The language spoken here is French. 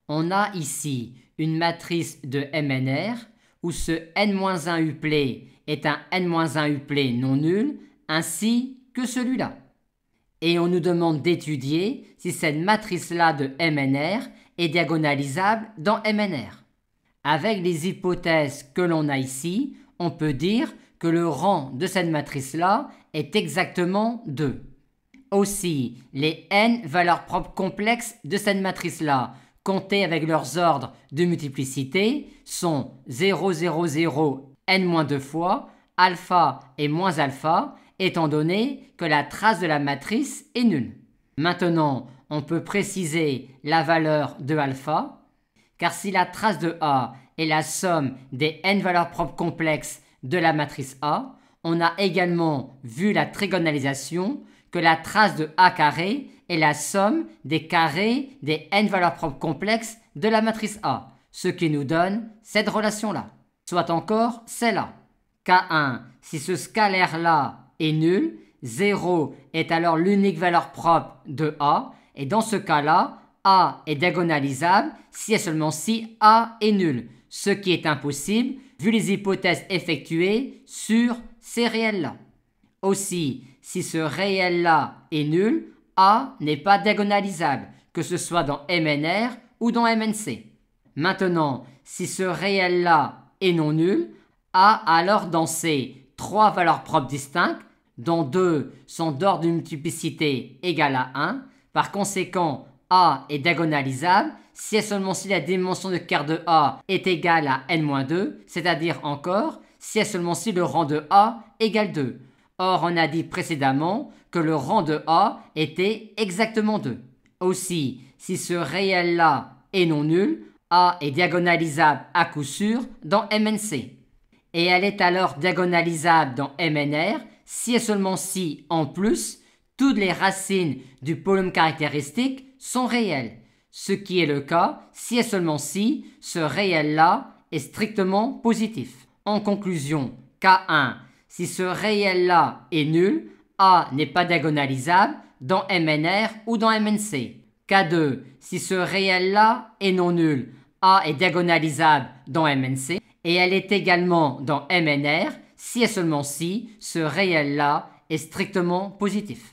On a ici une matrice de MNR où ce n-1 uplet est un n-1 uplet non nul, ainsi que celui-là. Et on nous demande d'étudier si cette matrice-là de MNR est diagonalisable dans MNR. Avec les hypothèses que l'on a ici, on peut dire que le rang de cette matrice-là est exactement 2. Aussi, les n valeurs propres complexes de cette matrice-là, comptées avec leurs ordres de multiplicité, sont 0, 0, 0, n-2 fois, alpha et moins alpha, étant donné que la trace de la matrice est nulle. Maintenant, on peut préciser la valeur de alpha, car si la trace de A est la somme des n valeurs propres complexes de la matrice A, on a également vu la trigonalisation que la trace de A carré est la somme des carrés des n valeurs propres complexes de la matrice A, ce qui nous donne cette relation-là. Soit encore celle-là. K1, si ce scalaire-là est nul, 0 est alors l'unique valeur propre de A, et dans ce cas-là, A est diagonalisable si et seulement si A est nul, ce qui est impossible vu les hypothèses effectuées sur ces réels-là. Aussi, si ce réel-là est nul, A n'est pas diagonalisable, que ce soit dans MNR ou dans MNC. Maintenant, si ce réel-là est non nul, A a alors dans C 3 valeurs propres distinctes, dont 2 sont d'ordre de multiplicité égale à 1. Par conséquent, A est diagonalisable si et seulement si la dimension de quart de A est égale à n-2, c'est-à-dire encore si et seulement si le rang de A égale 2. Or, on a dit précédemment que le rang de A était exactement 2. Aussi, si ce réel-là est non nul, A est diagonalisable à coup sûr dans MNC. Et elle est alors diagonalisable dans MNR si et seulement si, en plus, toutes les racines du polynôme caractéristique sont réelles, ce qui est le cas si et seulement si ce réel-là est strictement positif. En conclusion, K1, si ce réel-là est nul, A n'est pas diagonalisable dans MNR ou dans MNC. K2, si ce réel-là est non nul, A est diagonalisable dans MNC et elle est également dans MNR si et seulement si ce réel-là est strictement positif.